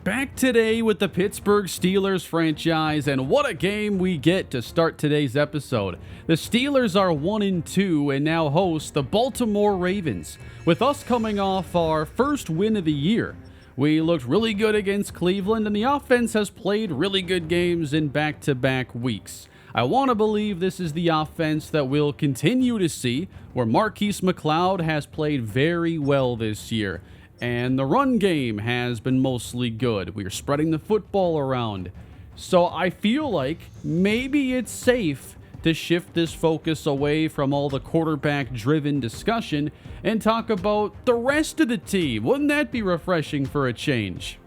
Back today with the Pittsburgh Steelers franchise, and what a game we get to start today's episode. The Steelers are 1-2 and now host the Baltimore Ravens, with us coming off our first win of the year. We looked really good against Cleveland, and the offense has played really good games in back-to-back weeks. I want to believe this is the offense that we'll continue to see, where Marquise McLeod has played very well this year. And the run game has been mostly good. We are spreading the football around. So I feel like maybe it's safe to shift this focus away from all the quarterback-driven discussion and talk about the rest of the team. Wouldn't that be refreshing for a change?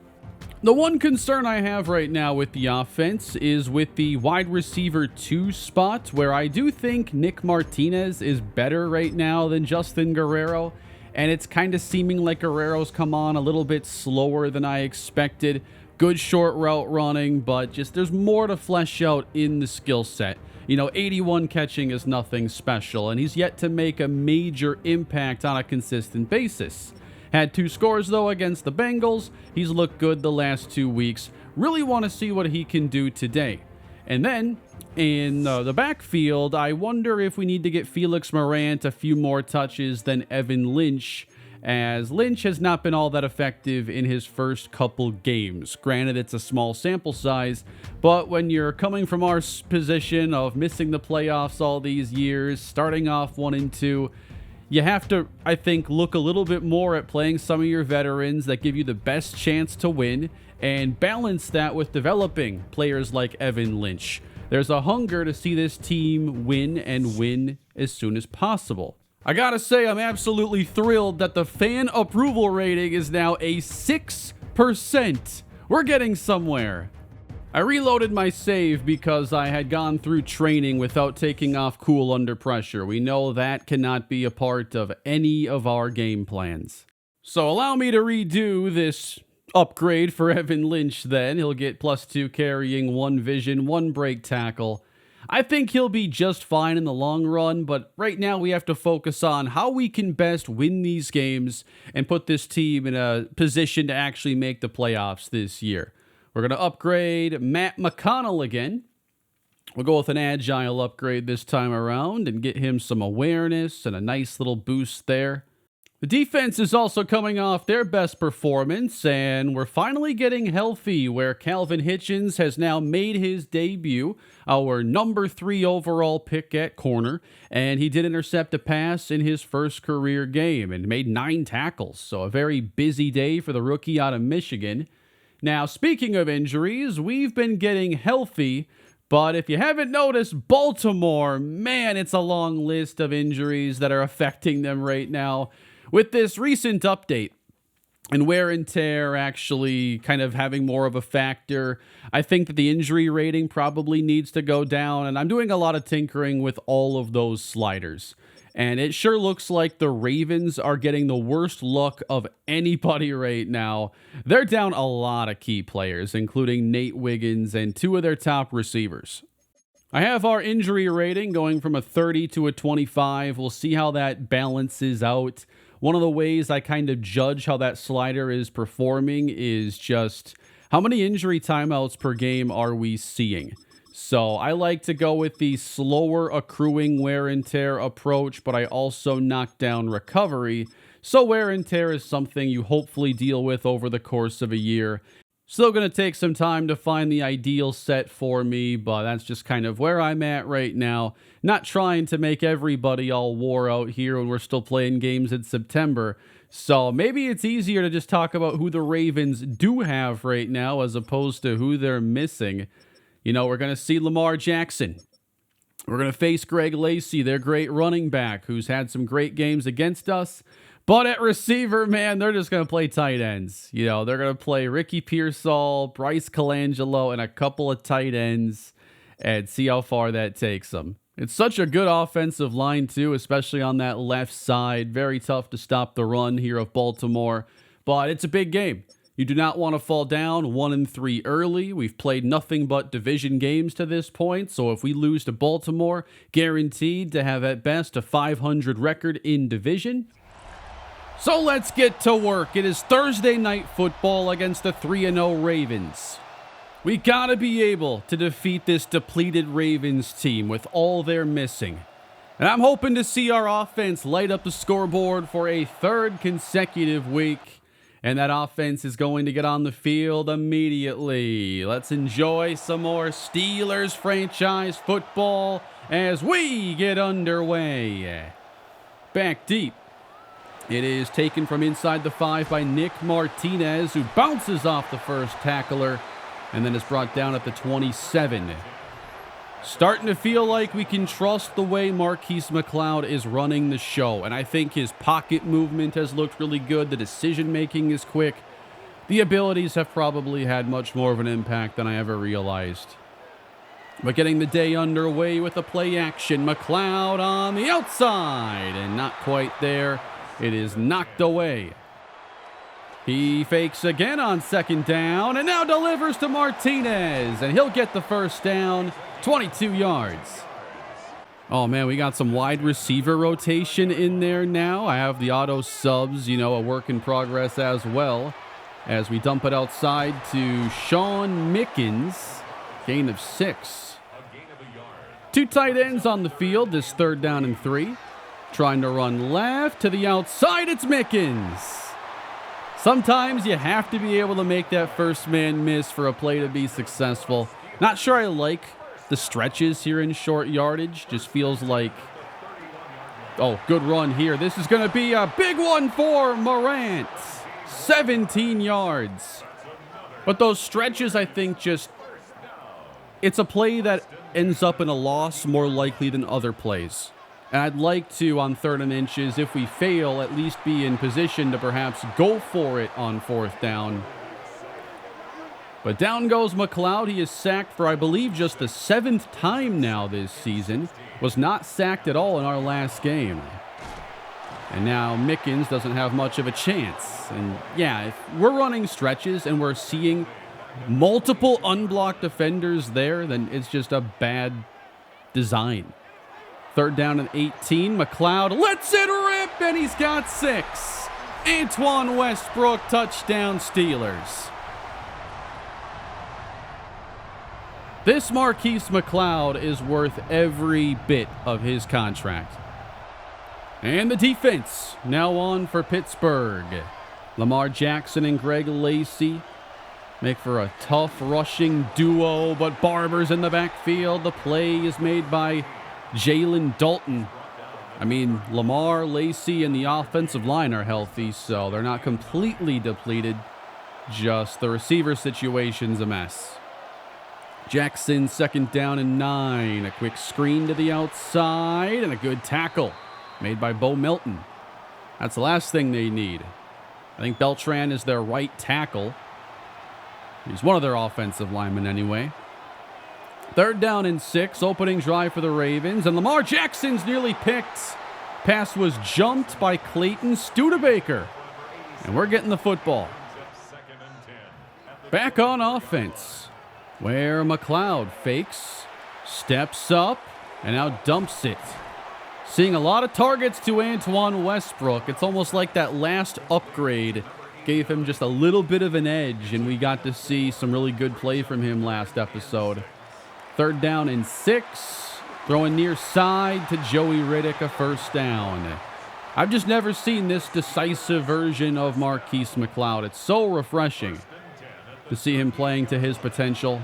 The one concern I have right now with the offense is with the wide receiver 2 spot, where I do think Nick Martinez is better right now than Justin Guerrero. And it's kind of seeming like Guerrero's come on a little bit slower than I expected. Good short route running, but just there's more to flesh out in the skill set. 81 catching is nothing special, and he's yet to make a major impact on a consistent basis. Had 2 scores, though, against the Bengals. He's looked good the last 2 weeks. Really want to see what he can do today. And then, in the backfield, I wonder if we need to get Felix Morant a few more touches than Evan Lynch, as Lynch has not been all that effective in his first couple games. Granted, it's a small sample size, but when you're coming from our position of missing the playoffs all these years, starting off 1-2, you have to, I think, look a little bit more at playing some of your veterans that give you the best chance to win, and balance that with developing players like Evan Lynch. There's a hunger to see this team win and win as soon as possible. I gotta say, I'm absolutely thrilled that the fan approval rating is now a 6%. We're getting somewhere. I reloaded my save because I had gone through training without taking off cool under pressure. We know that cannot be a part of any of our game plans. So allow me to redo this upgrade for Evan Lynch then. He'll get +2 carrying, 1 vision, 1 break tackle. I think he'll be just fine in the long run, but right now we have to focus on how we can best win these games and put this team in a position to actually make the playoffs this year. We're going to upgrade Matt McConnell again. We'll go with an agile upgrade this time around and get him some awareness and a nice little boost there. The defense is also coming off their best performance, and we're finally getting healthy, where Calvin Hitchens has now made his debut, our number 3 overall pick at corner, and he did intercept a pass in his first career game and made 9 tackles, so a very busy day for the rookie out of Michigan. Now, speaking of injuries, we've been getting healthy, but if you haven't noticed, Baltimore, man, it's a long list of injuries that are affecting them right now. With this recent update and wear and tear actually kind of having more of a factor, I think that the injury rating probably needs to go down, and I'm doing a lot of tinkering with all of those sliders. And it sure looks like the Ravens are getting the worst luck of anybody right now. They're down a lot of key players, including Nate Wiggins and 2 of their top receivers. I have our injury rating going from a 30 to a 25. We'll see how that balances out. One of the ways I kind of judge how that slider is performing is just how many injury timeouts per game are we seeing. So I like to go with the slower accruing wear and tear approach, but I also knock down recovery. So wear and tear is something you hopefully deal with over the course of a year. Still going to take some time to find the ideal set for me, but that's just kind of where I'm at right now. Not trying to make everybody all wore out here when we're still playing games in September. So maybe it's easier to just talk about who the Ravens do have right now as opposed to who they're missing. We're going to see Lamar Jackson. We're going to face Greg Lacey, their great running back, who's had some great games against us. But at receiver, man, they're just going to play tight ends. They're going to play Ricky Pearsall, Bryce Colangelo, and a couple of tight ends and see how far that takes them. It's such a good offensive line, too, especially on that left side. Very tough to stop the run here of Baltimore, but it's a big game. You do not want to fall down 1-3 early. We've played nothing but division games to this point, so if we lose to Baltimore, guaranteed to have at best a 500 record in division. So let's get to work. It is Thursday night football against the 3-0 Ravens. We gotta be able to defeat this depleted Ravens team with all they're missing. And I'm hoping to see our offense light up the scoreboard for a third consecutive week. And that offense is going to get on the field immediately. Let's enjoy some more Steelers franchise football as we get underway. Back deep. It is taken from inside the 5 by Nick Martinez, who bounces off the first tackler and then is brought down at the 27. Starting to feel like we can trust the way Marquise McLeod is running the show. And I think his pocket movement has looked really good. The decision-making is quick. The abilities have probably had much more of an impact than I ever realized. But getting the day underway with a play action. McLeod on the outside. And not quite there. It is knocked away. He fakes again on second down and now delivers to Martinez. And he'll get the first down. 22 yards. Oh, man, we got some wide receiver rotation in there now. I have the auto subs, a work in progress as well. As we dump it outside to Sean Mickens. Gain of 6. 2 tight ends on the field. This 3rd down and 3. Trying to run left to the outside. It's Mickens. Sometimes you have to be able to make that first man miss for a play to be successful. Not sure I like the stretches here in short yardage. Just feels like, oh, good run here. This is going to be a big one for Morant. 17 yards. But those stretches, I think, it's a play that ends up in a loss more likely than other plays. And I'd like to, on 3rd and inches, if we fail, at least be in position to perhaps go for it on 4th down. But down goes McLeod. He is sacked for, I believe, just the 7th time now this season. Was not sacked at all in our last game. And now Mickens doesn't have much of a chance. And yeah, if we're running stretches and we're seeing multiple unblocked defenders there, then it's just a bad design. 3rd down and 18. McLeod lets it rip, and he's got 6. Antoine Westbrook, touchdown Steelers. This Marquise McLeod is worth every bit of his contract. And the defense now on for Pittsburgh. Lamar Jackson and Greg Lacey make for a tough rushing duo, but Barber's in the backfield. The play is made by Jalen Dalton. I mean, Lamar, Lacey, and the offensive line are healthy, so they're not completely depleted. Just the receiver situation's a mess. Jackson, 2nd down and 9. A quick screen to the outside and a good tackle made by Bo Melton. That's the last thing they need. I think Beltran is their right tackle. He's one of their offensive linemen anyway. 3rd down and 6. Opening drive for the Ravens. And Lamar Jackson's nearly picked. Pass was jumped by Clayton Studebaker. And we're getting the football. Back on offense, where McLeod fakes, steps up, and now dumps it. Seeing a lot of targets to Antoine Westbrook. It's almost like that last upgrade gave him just a little bit of an edge, and we got to see some really good play from him last episode. 3rd down and 6. Throwing near side to Joey Riddick, a first down. I've just never seen this decisive version of Marquise McLeod. It's so refreshing to see him playing to his potential.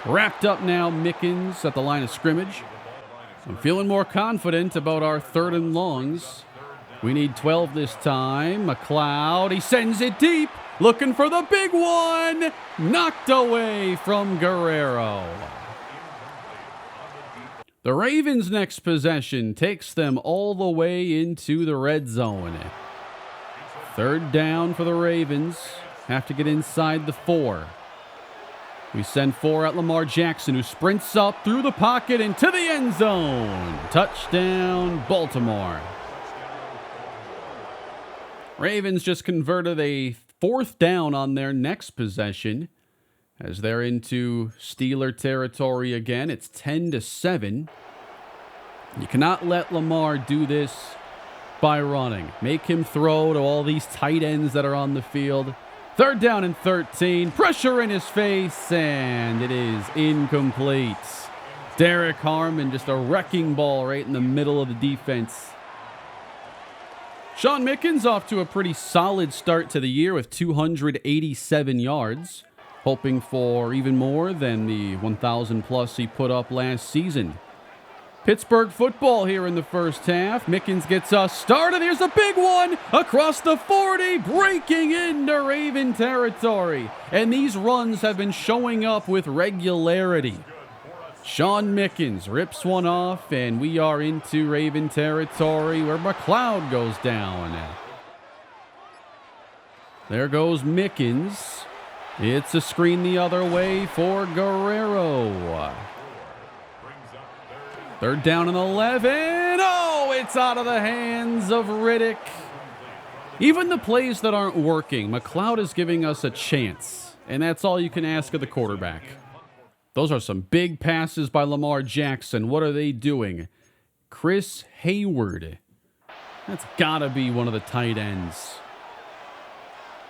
Wrapped up now, Mickens at the line of scrimmage. I'm feeling more confident about our 3rd and longs. We need 12 this time. McLeod, he sends it deep, looking for the big one. Knocked away from Guerrero. The Ravens' next possession takes them all the way into the red zone. 3rd down for the Ravens. Have to get inside the 4. We send 4 at Lamar Jackson, who sprints up through the pocket into the end zone. Touchdown, Baltimore. Ravens just converted a 4th down on their next possession as they're into Steeler territory again. It's 10-7. You cannot let Lamar do this by running. Make him throw to all these tight ends that are on the field. 3rd down and 13. Pressure in his face, and it is incomplete. Derek Harmon, just a wrecking ball right in the middle of the defense. Sean Mickens off to a pretty solid start to the year with 287 yards. Hoping for even more than the 1,000 plus he put up last season. Pittsburgh football here in the first half. Mickens gets us started. Here's a big one across the 40, breaking into Raven territory. And these runs have been showing up with regularity. Sean Mickens rips one off, and we are into Raven territory where McLeod goes down. There goes Mickens. It's a screen the other way for Guerrero. 3rd down and 11. Oh, it's out of the hands of Riddick. Even the plays that aren't working, McLeod is giving us a chance. And that's all you can ask of the quarterback. Those are some big passes by Lamar Jackson. What are they doing? Chris Hayward. That's got to be one of the tight ends.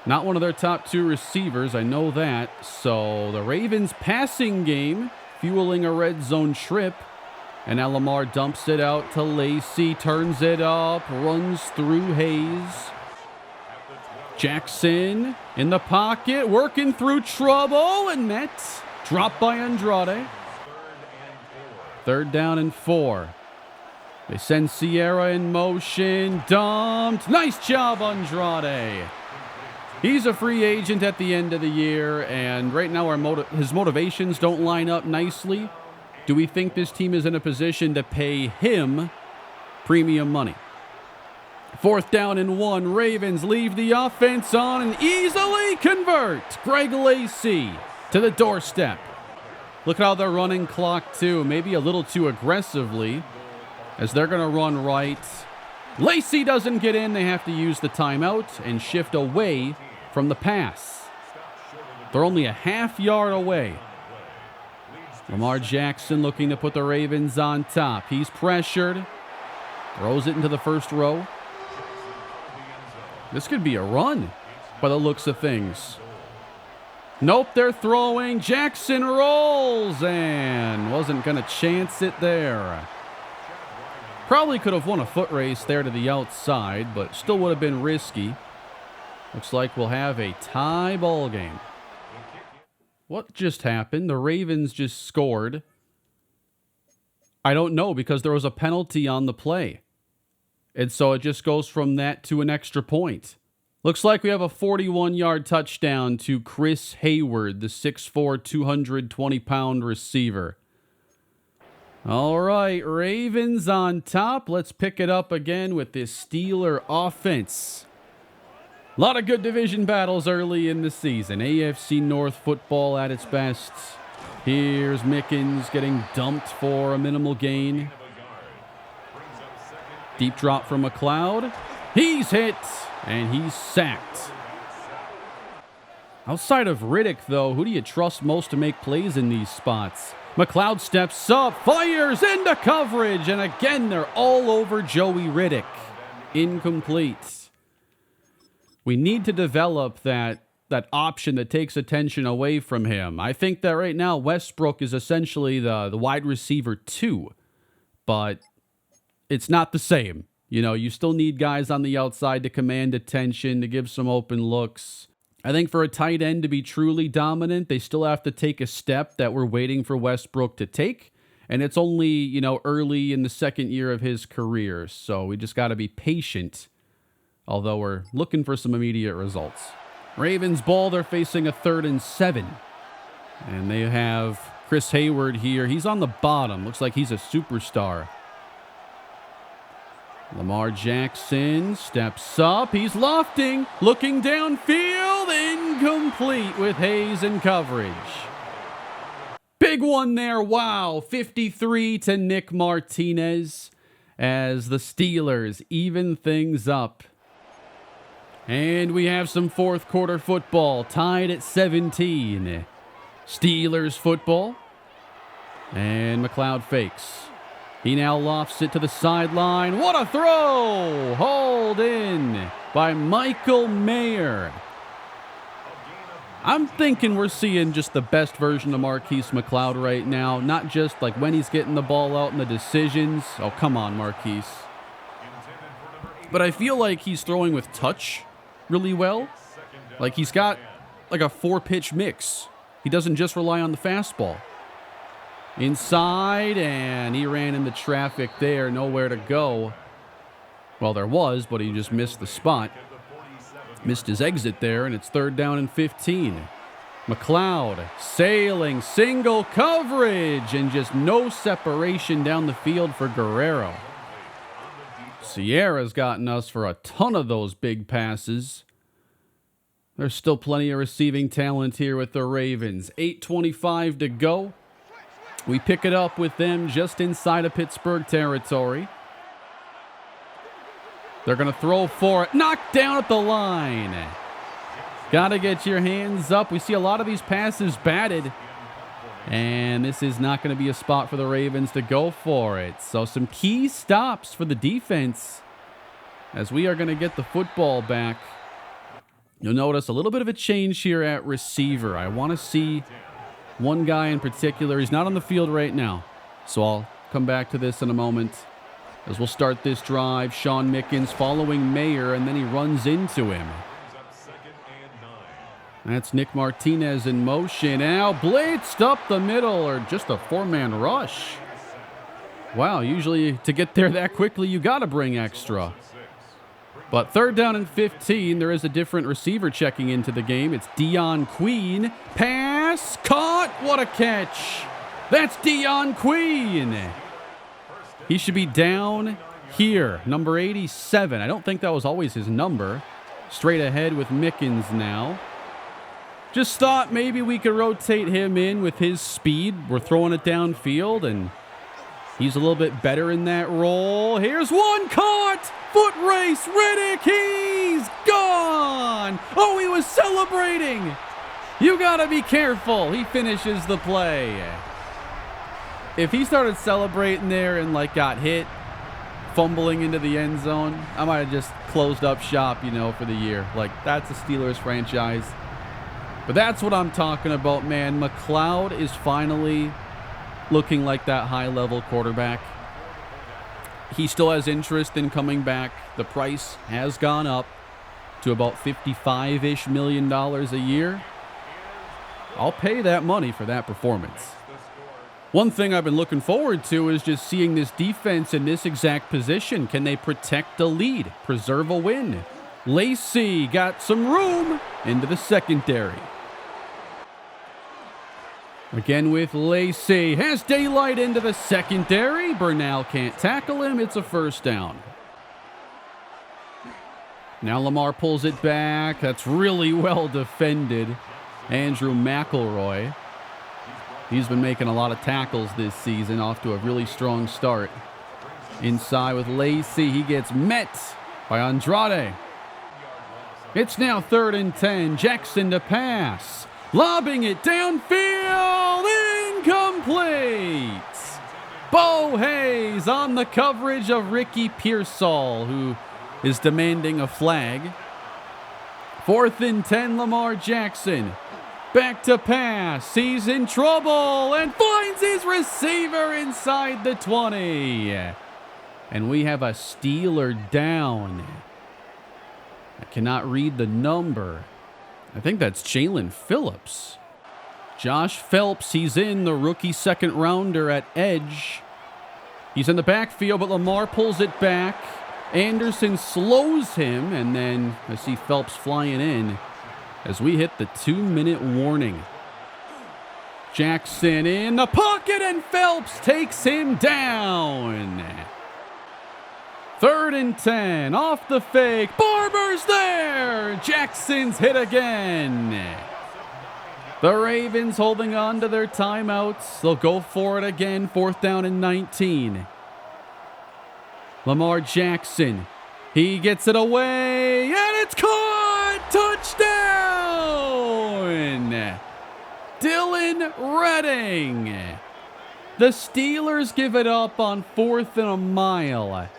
Not one of their top 2 receivers, I know that. So the Ravens passing game fueling a red zone trip. And now Lamar dumps it out to Lacey, turns it up, runs through Hayes. Jackson in the pocket, working through trouble, and met. Dropped by Andrade. 3rd down and 4. They send Sierra in motion, dumped. Nice job, Andrade. He's a free agent at the end of the year, and right now his motivations don't line up nicely. Do we think this team is in a position to pay him premium money? 4th down and 1. Ravens leave the offense on and easily convert. Greg Lacey to the doorstep. Look how they're running clock too. Maybe a little too aggressively as they're going to run right. Lacey doesn't get in. They have to use the timeout and shift away from the pass. They're only a half yard away. Lamar Jackson looking to put the Ravens on top. He's pressured. Throws it into the first row. This could be a run by the looks of things. Nope, they're throwing. Jackson rolls and wasn't going to chance it there. Probably could have won a foot race there to the outside, but still would have been risky. Looks like we'll have a tie ball game. What just happened? The Ravens just scored. I don't know, because there was a penalty on the play. And so it just goes from that to an extra point. Looks like we have a 41-yard touchdown to Chris Hayward, the 6'4", 220-pound receiver. All right, Ravens on top. Let's pick it up again with this Steeler offense. A lot of good division battles early in the season. AFC North football at its best. Here's Mickens getting dumped for a minimal gain. Deep drop from McLeod. He's hit, and he's sacked. Outside of Riddick, though, who do you trust most to make plays in these spots? McLeod steps up, fires into coverage, and again, they're all over Joey Riddick. Incomplete. We need to develop that option that takes attention away from him. I think that right now Westbrook is essentially the wide receiver 2, but it's not the same. You know, you still need guys on the outside to command attention, to give some open looks. I think for a tight end to be truly dominant, they still have to take a step that we're waiting for Westbrook to take. And it's only, early in the second year of his career. So we just got to be patient. Although we're looking for some immediate results. Ravens ball, they're facing a 3rd and 7. And they have Chris Hayward here. He's on the bottom. Looks like he's a superstar. Lamar Jackson steps up. He's lofting. Looking downfield. Incomplete with Hayes in coverage. Big one there. Wow. 53 to Nick Martinez as the Steelers even things up. And we have some fourth quarter football tied at 17. Steelers football. And McLeod fakes. He now lofts it to the sideline. What a throw! Hauled in by Michael Mayer. I'm thinking we're seeing just the best version of Marquise McLeod right now. Not just like when he's getting the ball out and the decisions. Oh, come on, Marquise. But I feel like he's throwing with touch really well. Like he's got like a 4-pitch mix. He doesn't just rely on the fastball. Inside, and he ran into traffic there. Nowhere to go. Well, there was, but he just missed the spot. Missed his exit there, and it's 3rd down and 15. McLeod sailing, single coverage, and just no separation down the field for Guerrero. Sierra's gotten us for a ton of those big passes. There's still plenty of receiving talent here with the Ravens. 8:25 to go. We pick it up with them just inside of Pittsburgh territory. They're going to throw for it. Knocked down at the line. Got to get your hands up. We see a lot of these passes batted. And this is not going to be a spot for the Ravens to go for it. So some key stops for the defense as we are going to get the football back. You'll notice a little bit of a change here at receiver. I want to see one guy in particular. He's not on the field right now, so I'll come back to this in a moment as we'll start this drive. Sean Mickens following Mayer, and then he runs into him. That's Nick Martinez in motion. Now blitzed up the middle, or just a 4-man rush. Wow, usually to get there that quickly, you got to bring extra. But 3rd down and 15, there is a different receiver checking into the game. It's Dion Queen. Pass, caught, what a catch. That's Dion Queen. He should be down here, number 87. I don't think that was always his number. Straight ahead with Mickens now. Just thought maybe we could rotate him in with his speed. We're throwing it downfield, and he's a little bit better in that role. Here's one caught. Foot race, Riddick, he's gone. Oh, he was celebrating. You got to be careful. He finishes the play. If he started celebrating there and like got hit, fumbling into the end zone, I might have just closed up shop, for the year. Like, that's a Steelers franchise. But that's what I'm talking about, man. McLeod is finally looking like that high-level quarterback. He still has interest in coming back. The price has gone up to about $55-ish million a year. I'll pay that money for that performance. One thing I've been looking forward to is just seeing this defense in this exact position. Can they protect a lead, preserve a win? Lacey got some room into the secondary. Again with Lacey. Has daylight into the secondary. Bernal can't tackle him. It's a 1st down. Now Lamar pulls it back. That's really well defended. Andrew McElroy. He's been making a lot of tackles this season. Off to a really strong start. Inside with Lacey. He gets met by Andrade. It's now 3rd and 10. Jackson to pass. Lobbing it downfield, incomplete. Bo Hayes on the coverage of Ricky Pearsall, who is demanding a flag. 4th and 10, Lamar Jackson. Back to pass, he's in trouble and finds his receiver inside the 20. And we have a Steeler down. I cannot read the number. I think that's Jalen Phillips. Josh Phelps, he's in, the rookie 2nd rounder at edge. He's in the backfield, but Lamar pulls it back. Anderson slows him, and then I see Phelps flying in as we hit the 2-minute warning. Jackson in the pocket, and Phelps takes him down. 3rd and 10, off the fake. Barber's there. Jackson's hit again. The Ravens holding on to their timeouts. They'll go for it again. 4th down and 19. Lamar Jackson. He gets it away, and it's caught. Touchdown. Dylan Redding. The Steelers give it up on 4th and a mile.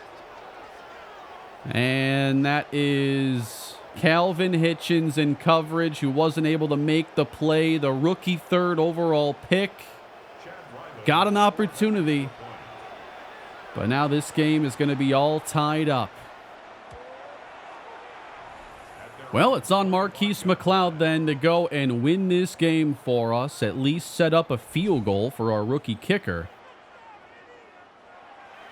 And that is Calvin Hitchens in coverage, who wasn't able to make the play. The rookie 3rd overall pick got an opportunity, but now this game is going to be all tied up. Well, it's on Marquise McLeod then to go and win this game for us, at least set up a field goal for our rookie kicker.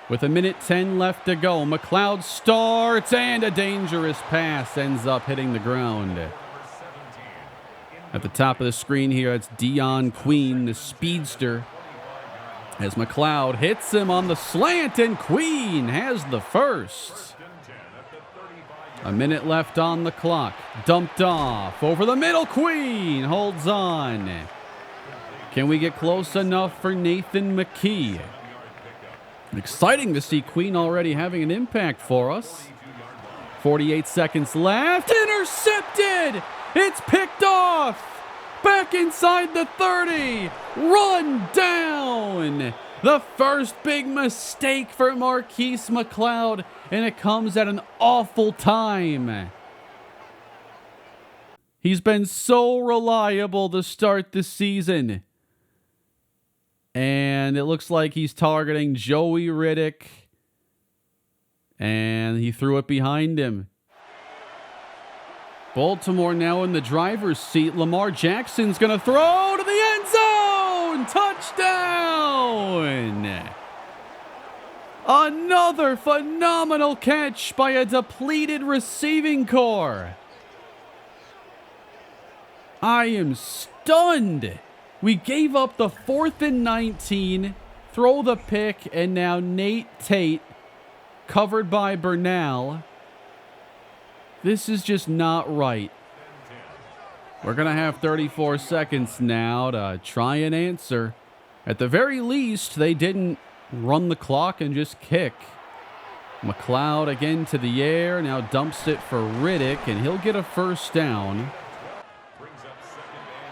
With 1:10 left to go, McLeod starts, and a dangerous pass ends up hitting the ground. At the top of the screen here, it's Dion Queen, the speedster, as McLeod hits him on the slant, and Queen has the first. 1 minute left on the clock. Dumped off over the middle. Queen holds on. Can we get close enough for Nathan McKee? Exciting to see Queen already having an impact for us. 48 seconds left. Intercepted. It's picked off. Back inside the 30. Run down. The first big mistake for Marquise McLeod, and it comes at an awful time. He's been so reliable to start the season. And it looks like he's targeting Joey Riddick. And he threw it behind him. Baltimore now in the driver's seat. Lamar Jackson's going to throw to the end zone. Touchdown! Another phenomenal catch by a depleted receiving corps. I am stunned. We gave up the 4th and 19, throw the pick, and now Nate Tate, covered by Bernal. This is just not right. We're going to have 34 seconds now to try and answer. At the very least, they didn't run the clock and just kick. McLeod again to the air, now dumps it for Riddick, and he'll get a first down.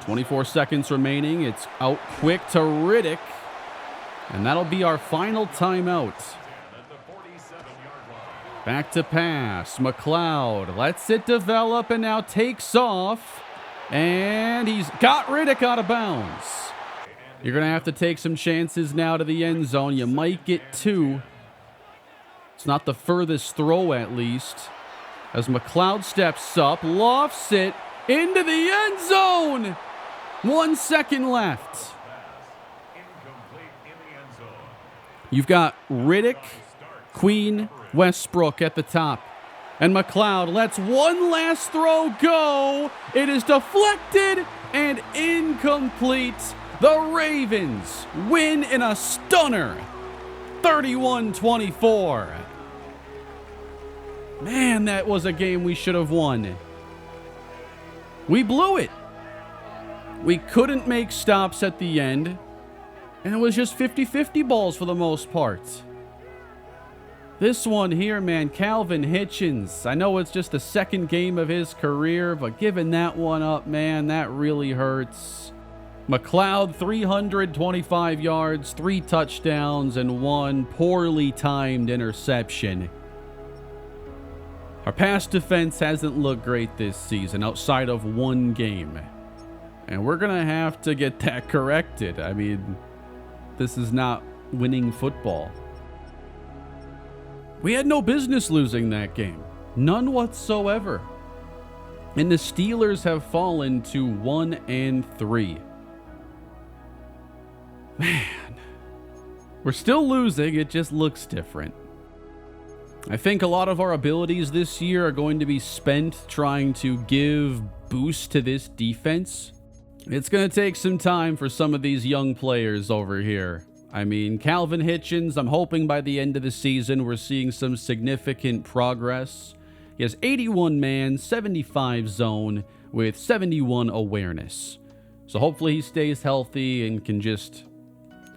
24 seconds remaining. It's out quick to Riddick, and that'll be our final timeout. Back to pass. McLeod lets it develop and now takes off. And he's got Riddick out of bounds. You're going to have to take some chances now to the end zone. You might get 2. It's not the furthest throw, at least. As McLeod steps up, lofts it into the end zone. 1 second left. You've got Riddick, Queen, Westbrook at the top. And McLeod lets one last throw go. It is deflected and incomplete. The Ravens win in a stunner. 31-24. Man, that was a game we should have won. We blew it. We couldn't make stops at the end. And it was just 50-50 balls for the most part. This one here, man, Calvin Hitchens. I know it's just the second game of his career, but giving that one up, man, that really hurts. McLeod, 325 yards, 3 touchdowns, and 1 poorly timed interception. Our pass defense hasn't looked great this season outside of 1 game. And we're going to have to get that corrected. I mean, this is not winning football. We had no business losing that game. None whatsoever. And the Steelers have fallen to 1-3. Man, we're still losing. It just looks different. I think a lot of our abilities this year are going to be spent trying to give boost to this defense. It's going to take some time for some of these young players over here. I mean, Calvin Hitchens, I'm hoping by the end of the season we're seeing some significant progress. He has 81 man, 75 zone with 71 awareness. So hopefully he stays healthy and can just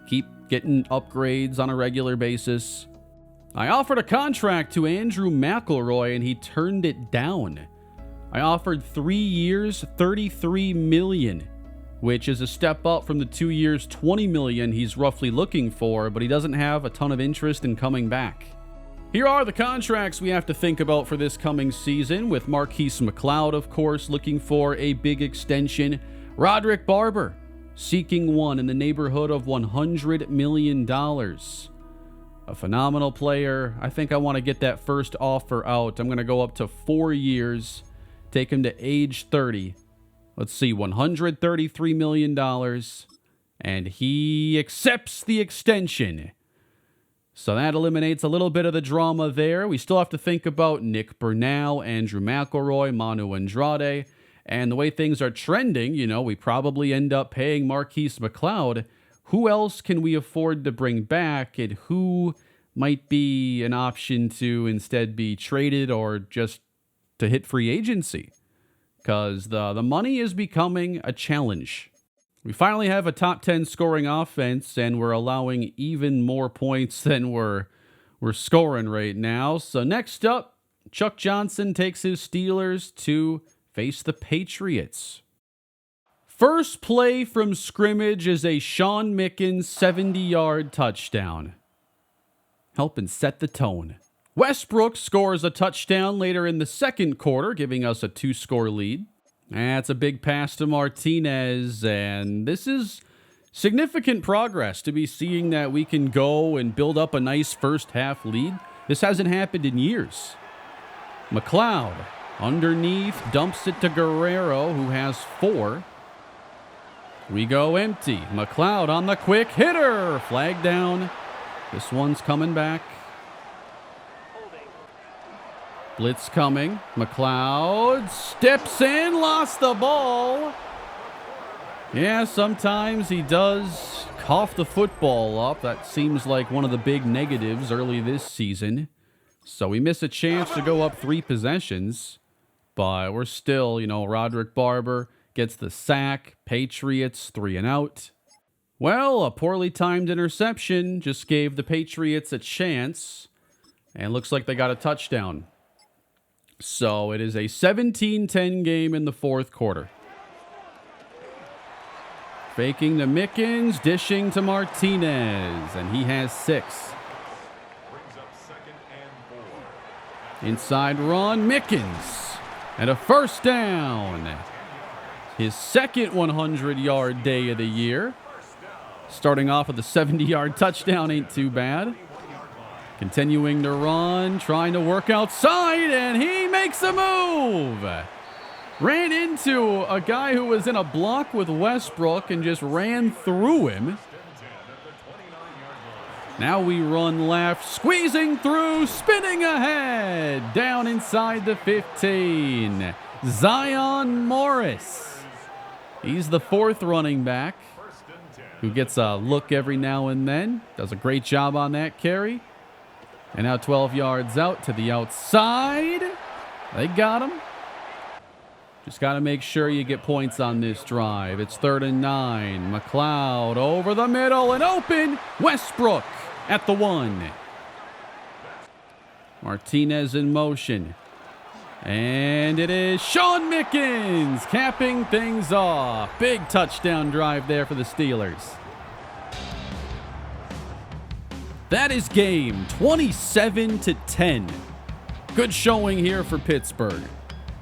keep getting upgrades on a regular basis. I offered a contract to Andrew McElroy and he turned it down. I offered 3 years, $33 million. which is a step up from the 2 years, $20 million he's roughly looking for, but he doesn't have a ton of interest in coming back. Here are the contracts we have to think about for this coming season, with Marquise McLeod, of course, looking for a big extension. Roderick Barber seeking one in the neighborhood of $100 million. A phenomenal player. I think I want to get that first offer out. I'm going to go up to 4 years, take him to age 30. Let's see, $133 million, and he accepts the extension. So that eliminates a little bit of the drama there. We still have to think about Nick Bernal, Andrew McElroy, Manu Andrade, and the way things are trending, we probably end up paying Marquise McLeod. Who else can we afford to bring back, and who might be an option to instead be traded or just to hit free agency? Because the money is becoming a challenge. We finally have a top 10 scoring offense, and we're allowing even more points than we're scoring right now. So next up, Chuck Johnson takes his Steelers to face the Patriots. First play from scrimmage is a Sean Mickens 70-yard touchdown, helping set the tone. Westbrook scores a touchdown later in the second quarter, giving us a 2-score lead. That's a big pass to Martinez, and this is significant progress to be seeing that we can go and build up a nice first half lead. This hasn't happened in years. McLeod underneath, dumps it to Guerrero, who has 4. We go empty. McLeod on the quick hitter. Flag down. This one's coming back. Blitz coming. McLeod steps in, lost the ball. Yeah, sometimes he does cough the football up. That seems like one of the big negatives early this season. So we miss a chance to go up 3 possessions. But we're still, Roderick Barber gets the sack. Patriots 3 and out. Well, a poorly timed interception just gave the Patriots a chance. And looks like they got a touchdown. So it is a 17-10 game in the fourth quarter. Faking to Mickens, dishing to Martinez, and he has 6. Inside run, Mickens, and a first down. His second 100-yard day of the year. Starting off with a 70-yard touchdown ain't too bad. Continuing to run, trying to work outside, and he makes a move. Ran into a guy who was in a block with Westbrook and just ran through him. Now we run left, squeezing through, spinning ahead, down inside the 15. Zion Morris. He's the 4th running back who gets a look every now and then. Does a great job on that carry. And now 12 yards out to the outside. They got him. Just got to make sure you get points on this drive. It's 3rd and 9. McLeod over the middle and open. Westbrook at the 1. Martinez in motion. And it is Sean Mickens capping things off. Big touchdown drive there for the Steelers. That is game 27-10. Good showing here for Pittsburgh.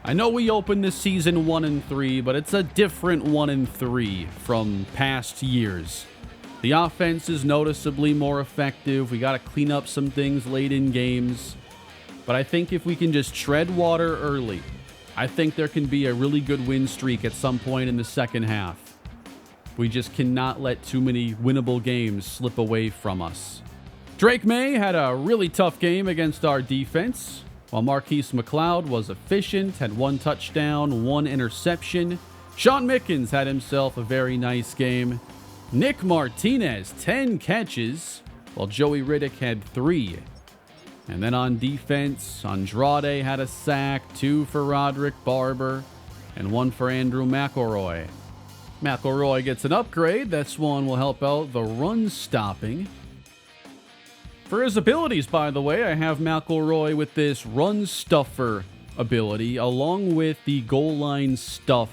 I know we opened this season 1-3, but it's a different 1-3 from past years. The offense is noticeably more effective. We got to clean up some things late in games. But I think if we can just tread water early, I think there can be a really good win streak at some point in the second half. We just cannot let too many winnable games slip away from us. Drake May had a really tough game against our defense, while Marquise McLeod was efficient, had 1 touchdown, 1 interception. Sean Mickens had himself a very nice game. Nick Martinez, 10 catches, while Joey Riddick had 3. And then on defense, Andrade had a sack, 2 for Roderick Barber, and 1 for Andrew McElroy. McElroy gets an upgrade. This one will help out the run stopping. For his abilities, by the way, I have McElroy with this run stuffer ability, along with the goal line stuff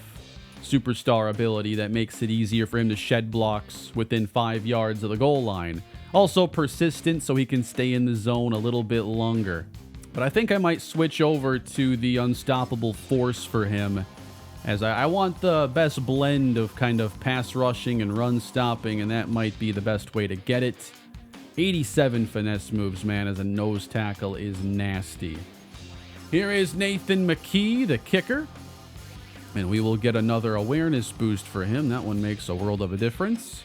superstar ability that makes it easier for him to shed blocks within 5 yards of the goal line. Also persistent, so he can stay in the zone a little bit longer. But I think I might switch over to the unstoppable force for him, as I want the best blend of kind of pass rushing and run stopping, and that might be the best way to get it. 87 finesse moves, man, as a nose tackle is nasty. Here is Nathan McKee, the kicker. And we will get another awareness boost for him. That one makes a world of a difference.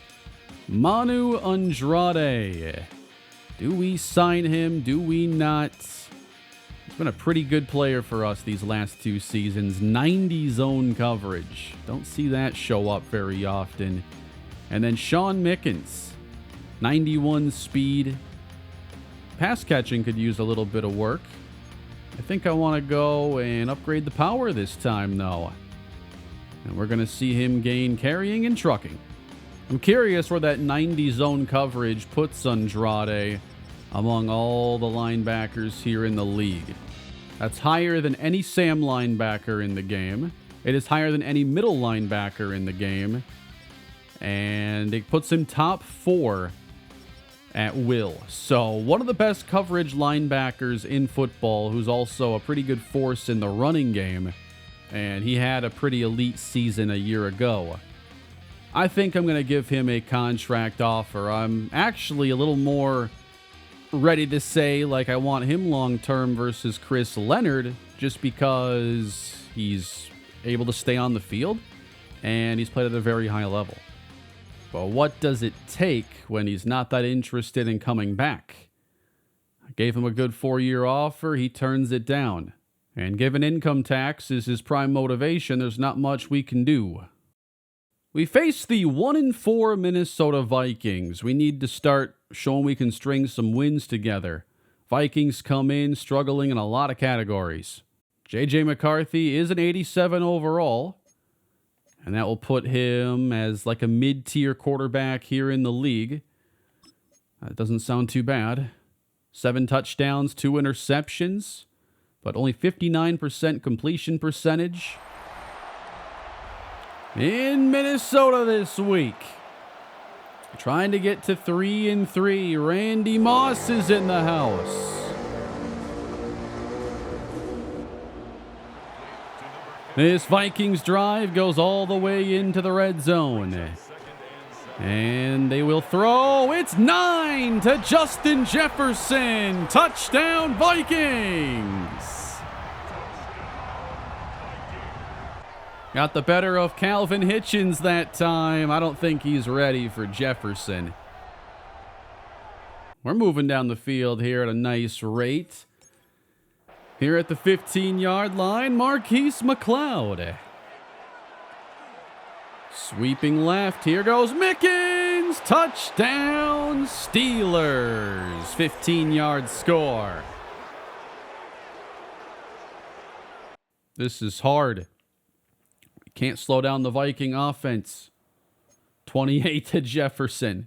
Manu Andrade. Do we sign him? Do we not? He's been a pretty good player for us these last 2 seasons. 90 zone coverage. Don't see that show up very often. And then Sean Mickens. 91 speed. Pass catching could use a little bit of work. I think I want to go and upgrade the power this time, though. And we're going to see him gain carrying and trucking. I'm curious where that 90 zone coverage puts Andrade among all the linebackers here in the league. That's higher than any Sam linebacker in the game. It is higher than any middle linebacker in the game. And it puts him top 4 at will. So one of the best coverage linebackers in football, who's also a pretty good force in the running game. And he had a pretty elite season a year ago. I think I'm going to give him a contract offer. I'm actually a little more ready to say, like, I want him long-term versus Chris Leonard, just because he's able to stay on the field and he's played at a very high level. But what does it take when he's not that interested in coming back? I gave him a good 4-year offer. He turns it down. And given income tax is his prime motivation, there's not much we can do. We face the 1-4 Minnesota Vikings. We need to start showing we can string some wins together. Vikings come in struggling in a lot of categories. J.J. McCarthy is an 87 overall, and that will put him as like a mid-tier quarterback here in the league. That doesn't sound too bad. 7 touchdowns, 2 interceptions, but only 59% completion percentage. In Minnesota this week, trying to get to 3-3. Randy Moss is in the house. This Vikings drive goes all the way into the red zone. And they will throw. It's 9 to Justin Jefferson. Touchdown, Vikings. Got the better of Calvin Hitchens that time. I don't think he's ready for Jefferson. We're moving down the field here at a nice rate. Here at the 15-yard line, Marquise McLeod. Sweeping left. Here goes Mickens. Touchdown, Steelers. 15-yard score. This is hard. Can't slow down the Viking offense. 28 to Jefferson.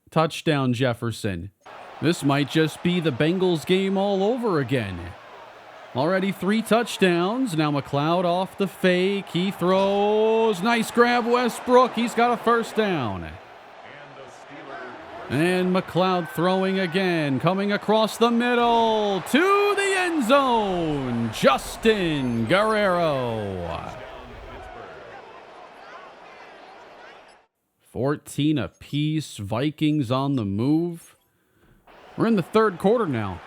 Touchdown, Jefferson. This might just be the Bengals game all over again. Already 3 touchdowns. Now McLeod off the fake. He throws. Nice grab, Westbrook. He's got a first down. And McLeod throwing again. Coming across the middle to the end zone. Justin Guerrero. 14 apiece. Vikings on the move. We're in the third quarter now.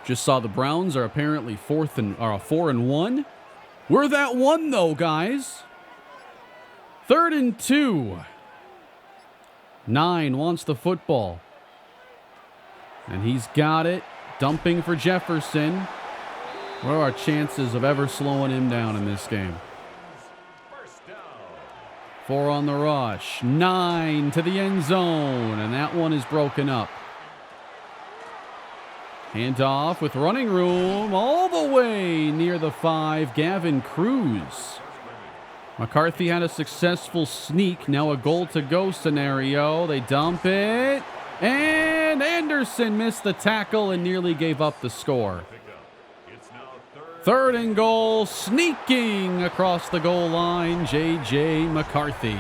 Just saw the Browns are apparently 4-1. We're that one though, guys. 3rd and 2. 9 wants the football. And he's got it. Dumping for Jefferson. What are our chances of ever slowing him down in this game? 4 on the rush. 9 to the end zone. And that one is broken up. Handoff with running room all the way near the 5. Gavin Cruz. McCarthy had a successful sneak. Now a goal-to-go scenario. They dump it. And Anderson missed the tackle and nearly gave up the score. Third and goal, sneaking across the goal line, J.J. McCarthy.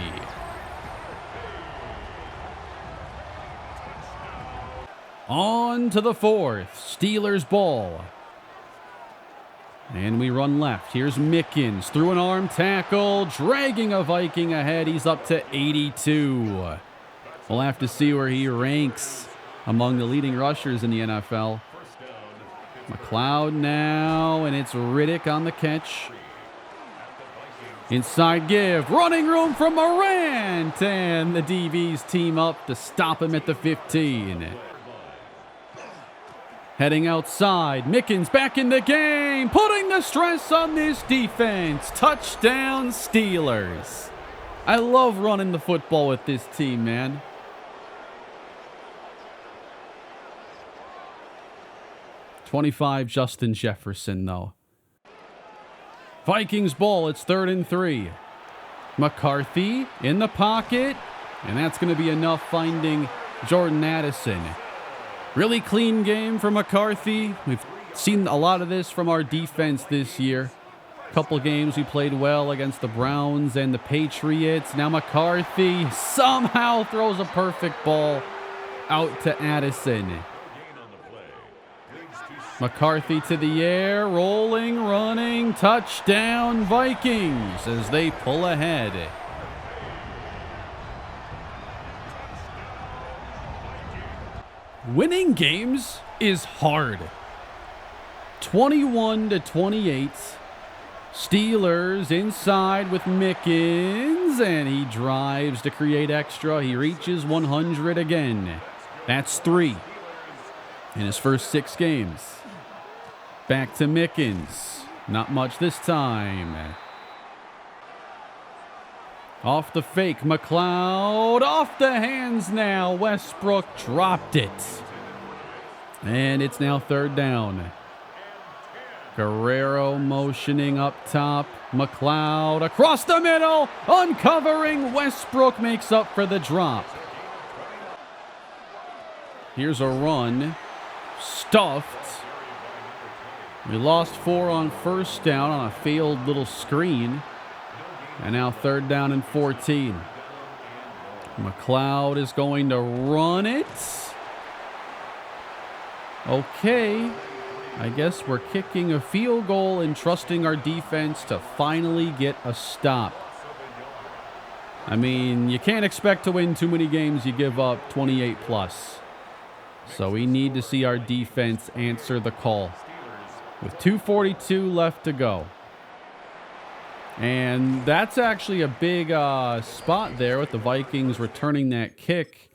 On to the fourth, Steelers ball. And we run left. Here's Mickens through an arm tackle, dragging a Viking ahead. He's up to 82. We'll have to see where he ranks among the leading rushers in the NFL. McLeod now, and it's Riddick on the catch. Inside give, running room from Morant, and the DBs team up to stop him at the 15. Heading outside, Mickens back in the game, putting the stress on this defense. Touchdown, Steelers. I love running the football with this team, man. .25 Justin Jefferson, though. Vikings ball, it's 3rd and 3. McCarthy in the pocket, and that's going to be enough finding Jordan Addison. Really clean game for McCarthy. We've seen a lot of this from our defense this year. A couple games we played well against the Browns and the Patriots. Now McCarthy somehow throws a perfect ball out to Addison. McCarthy to the air, rolling, running, touchdown Vikings as they pull ahead. Winning games is hard. 21-28. Steelers inside with Mickens, and he drives to create extra. He reaches 100 again. That's 3 in his first 6 games. Back to Mickens. Not much this time. Off the fake, McLeod. Off the hands now. Westbrook dropped it. And it's now 3rd down. Guerrero motioning up top. McLeod across the middle. Uncovering. Westbrook makes up for the drop. Here's a run. Stuffed. We lost 4 on 1st down on a failed little screen. And now 3rd down and 14. McLeod is going to run it. Okay. I guess we're kicking a field goal and trusting our defense to finally get a stop. I mean, you can't expect to win too many games you give up 28 plus. So we need to see our defense answer the call. With 2:42 left to go. And that's actually a big spot there with the Vikings returning that kick.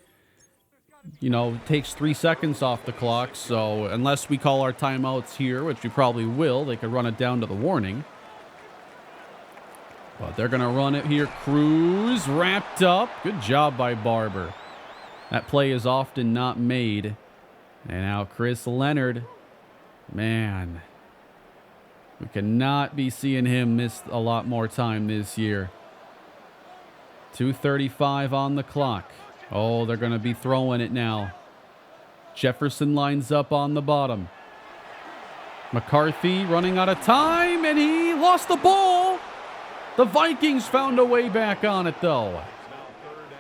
You know, takes 3 seconds off the clock. So unless we call our timeouts here, which we probably will, they could run it down to the warning. But they're going to run it here. Cruz wrapped up. Good job by Barber. That play is often not made. And now Chris Leonard. Man. We cannot be seeing him miss a lot more time this year. 2:35 on the clock. Oh, they're going to be throwing it now. Jefferson lines up on the bottom. McCarthy running out of time, and he lost the ball. The Vikings found a way back on it, though.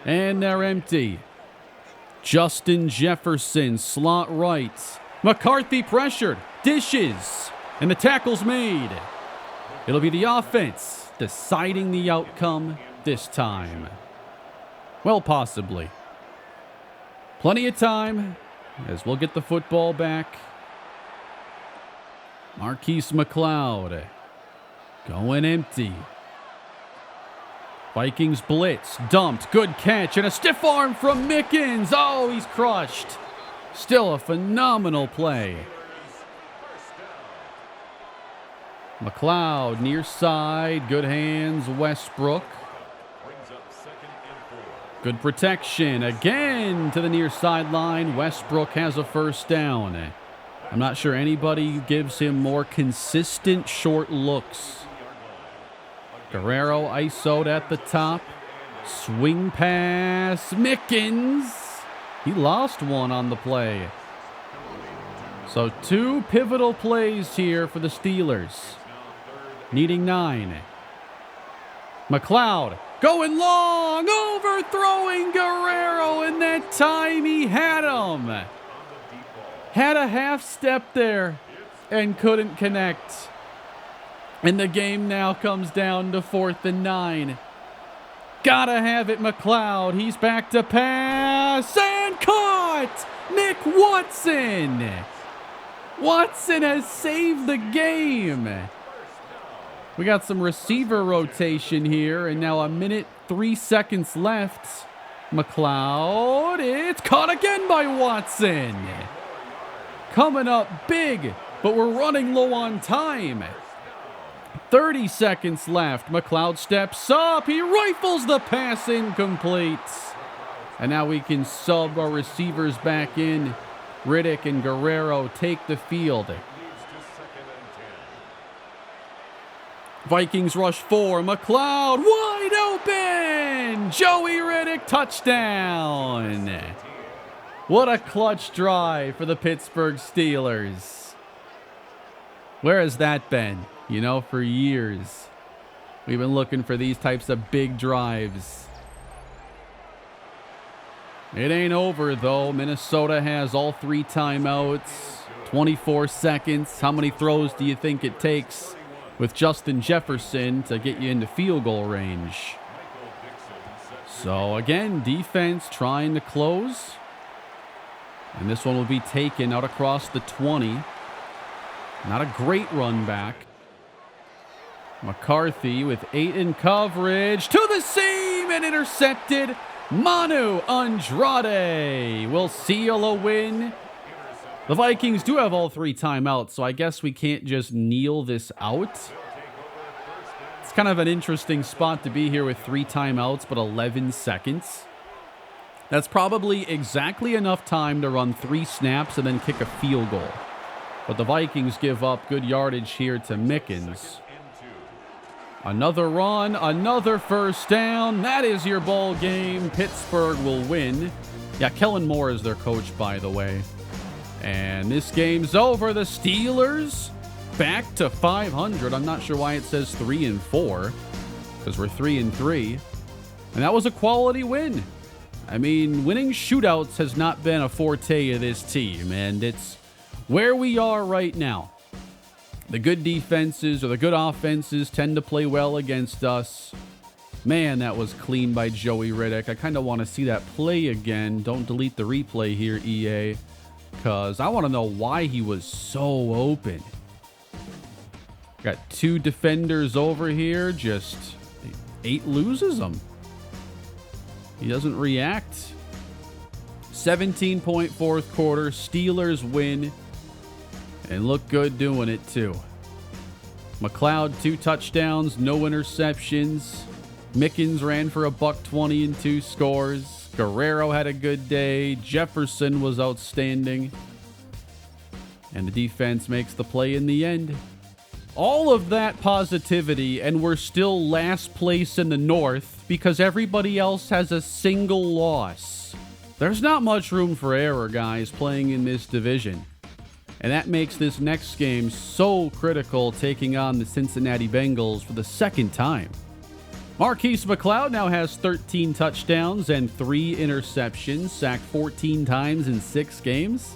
And they're empty. Justin Jefferson, slot right. McCarthy pressured. Dishes. And the tackle's made. It'll be the offense deciding the outcome this time. Well, possibly. Plenty of time as we'll get the football back. Marquise McLeod going empty. Vikings blitz, dumped, good catch, and a stiff arm from Mickens. Oh, he's crushed. Still a phenomenal play. McLeod near side, good hands, Westbrook. Good protection, again to the near sideline. Westbrook has a 1st down. I'm not sure anybody gives him more consistent short looks. Guerrero isoed at the top. Swing pass, Mickens. He lost one on the play. So 2 pivotal plays here for the Steelers. Needing 9. McLeod going long, overthrowing Guerrero, and that time he had him. Had a half step there and couldn't connect. And the game now comes down to 4th and 9. Gotta have it, McLeod. He's back to pass and caught! Nick Watson! Watson has saved the game. We got some receiver rotation here, and now 1:03 left. McLeod, it's caught again by Watson. Coming up big, but we're running low on time. 30 seconds left. McLeod steps up. He rifles the pass, incomplete. And now we can sub our receivers back in. Riddick and Guerrero take the field. Vikings rush 4. McLeod wide open. Joey Riddick touchdown. What a clutch drive for the Pittsburgh Steelers. Where has that been? You know, for years. We've been looking for these types of big drives. It ain't over, though. Minnesota has all 3 timeouts. 24 seconds. How many throws do you think it takes with Justin Jefferson to get you into field goal range? So, again, defense trying to close. And this one will be taken out across the 20. Not a great run back. McCarthy with 8 in coverage. To the seam and intercepted. Manu Andrade will seal a win. The Vikings do have all 3 timeouts, so I guess we can't just kneel this out. It's kind of an interesting spot to be here with 3 timeouts, but 11 seconds. That's probably exactly enough time to run 3 snaps and then kick a field goal. But the Vikings give up good yardage here to Mickens. Another run, another first down. That is your ball game. Pittsburgh will win. Yeah, Kellen Moore is their coach, by the way. And this game's over. The Steelers back to 500. I'm not sure why it says 3-4, because we're 3-3. And that was a quality win. I mean, winning shootouts has not been a forte of this team, and it's where we are right now. The good defenses or the good offenses tend to play well against us. Man, that was clean by Joey Riddick. I kind of want to see that play again. Don't delete the replay here, EA, because I want to know why he was so open. Got 2 defenders over here. Just 8 loses them. He doesn't react. 17-point fourth quarter. Steelers win. And look good doing it, too. McLeod, 2 touchdowns, no interceptions. Mickens ran for $120 and 2 scores. Guerrero had a good day. Jefferson was outstanding. And the defense makes the play in the end. All of that positivity, and we're still last place in the North because everybody else has a single loss. There's not much room for error, guys, playing in this division. And that makes this next game so critical, taking on the Cincinnati Bengals for the 2nd time. Marquise McLeod now has 13 touchdowns and 3 interceptions, sacked 14 times in 6 games.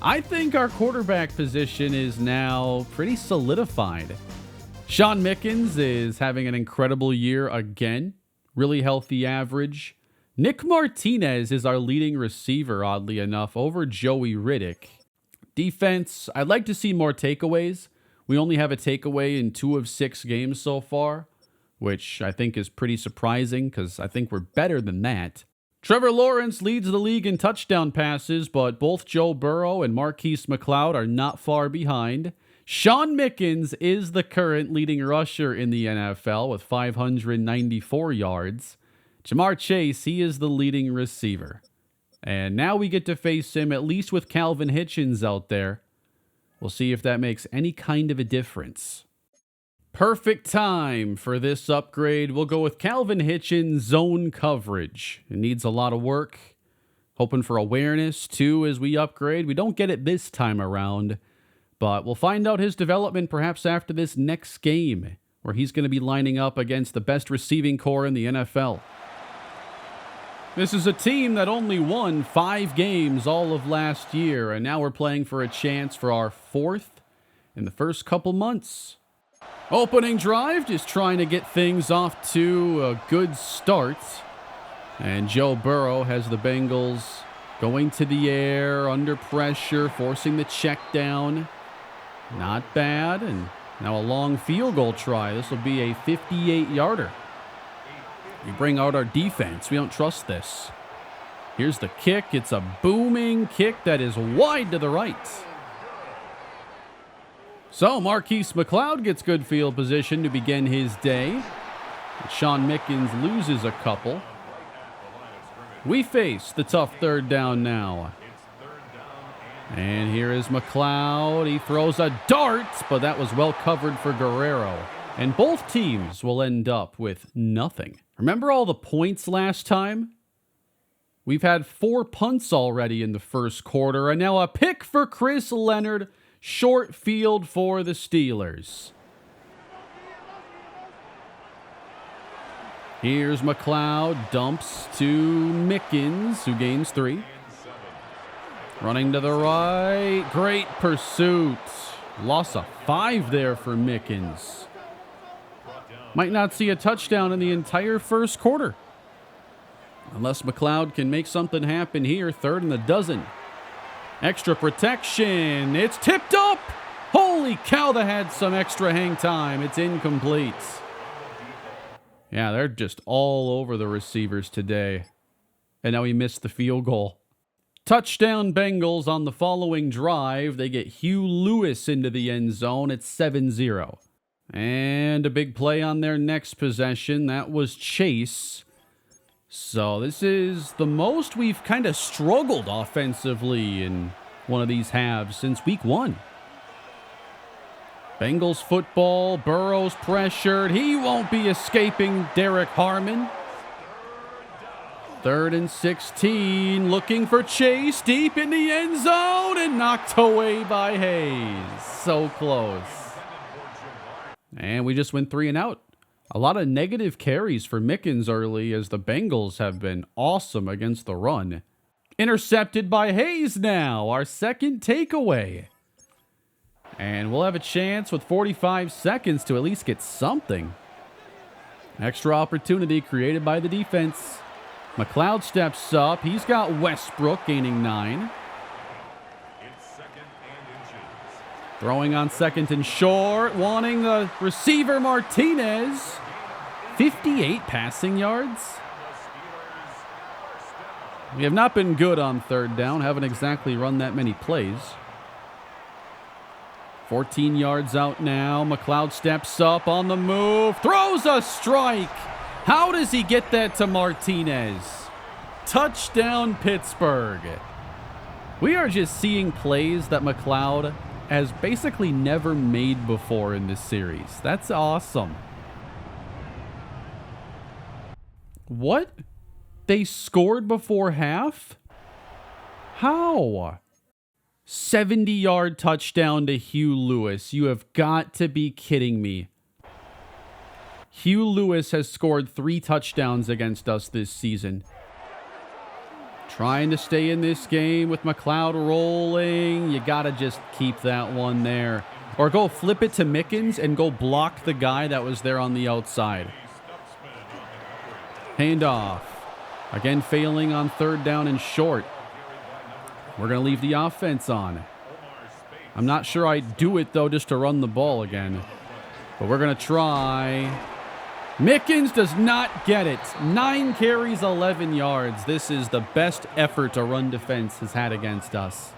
I think our quarterback position is now pretty solidified. Sean Mickens is having an incredible year again. Really healthy average. Nick Martinez is our leading receiver, oddly enough, over Joey Riddick. Defense, I'd like to see more takeaways. We only have a takeaway in 2 of 6 games so far, which I think is pretty surprising because I think we're better than that. Trevor Lawrence leads the league in touchdown passes, but both Joe Burrow and Marquise McLeod are not far behind. Sean Mickens is the current leading rusher in the NFL with 594 yards. Jamar Chase, he is the leading receiver. And now we get to face him, at least with Calvin Hitchens out there. We'll see if that makes any kind of a difference. Perfect time for this upgrade. We'll go with Calvin Hitchens zone coverage. It needs a lot of work. Hoping for awareness, too, as we upgrade. We don't get it this time around, but we'll find out his development perhaps after this next game, where he's going to be lining up against the best receiving core in the NFL. This is a team that only won 5 games all of last year, and now we're playing for a chance for our 4th in the first couple months. Opening drive, just trying to get things off to a good start. And Joe Burrow has the Bengals going to the air, under pressure, forcing the check down. Not bad, and now a long field goal try. This will be a 58-yarder. We bring out our defense. We don't trust this. Here's the kick. It's a booming kick that is wide to the right. So Marquise McLeod gets good field position to begin his day. Sean Mickens loses a couple. We face the tough third down now. And here is McLeod. He throws a dart, but that was well covered for Guerrero. And both teams will end up with nothing. Remember all the points last time? We've had 4 punts already in the first quarter, and now a pick for Chris Leonard. Short field for the Steelers. Here's McLeod, dumps to Mickens, who gains 3. Running to the right, great pursuit. Loss of 5 there for Mickens. Might not see a touchdown in the entire first quarter. Unless McLeod can make something happen here, 3rd and a dozen. Extra protection. It's tipped up. Holy cow, that had some extra hang time. It's incomplete. Yeah, they're just all over the receivers today. And now he missed the field goal. Touchdown Bengals on the following drive. They get Hugh Lewis into the end zone. It's 7-0. And a big play on their next possession. That was Chase. So this is the most we've kind of struggled offensively in one of these halves since week 1. Bengals football. Burrow's pressured. He won't be escaping Derek Harmon. 3rd and 16. Looking for Chase deep in the end zone and knocked away by Hayes. So close. And we just went 3 and out. A lot of negative carries for Mickens early as the Bengals have been awesome against the run. Intercepted by Hayes now, our second takeaway. And we'll have a chance with 45 seconds to at least get something. Extra opportunity created by the defense. McLeod steps up. He's got Westbrook gaining 9. Throwing on 2nd and short, wanting the receiver Martinez. 58 passing yards. We have not been good on 3rd down. Haven't exactly run that many plays. 14 yards out now. McLeod steps up on the move. Throws a strike. How does he get that to Martinez? Touchdown Pittsburgh. We are just seeing plays that McLeod has basically never made before in this series. That's awesome. What? They scored before half? How? 70-yard touchdown to Hugh Lewis. You have got to be kidding me. Hugh Lewis has scored 3 touchdowns against us this season. Trying to stay in this game with McLeod rolling. You got to just keep that one there. Or go flip it to Mickens and go block the guy that was there on the outside. Handoff. Again, failing on 3rd down and short. We're going to leave the offense on. I'm not sure I'd do it, though, just to run the ball again. But we're going to try. Mickens does not get it. 9 carries, 11 yards. This is the best effort a run defense has had against us.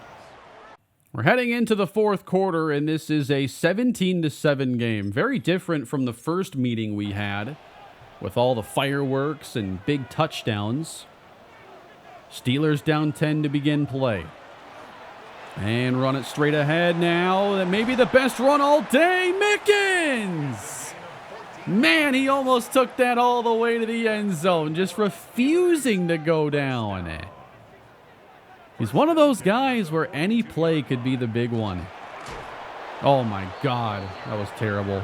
We're heading into the 4th quarter, and this is a 17-7 game. Very different from the first meeting we had, with all the fireworks and big touchdowns. Steelers down 10 to begin play. And run it straight ahead now. That may be the best run all day. Mickens! Man, he almost took that all the way to the end zone, just refusing to go down. He's one of those guys where any play could be the big one. Oh my God, that was terrible.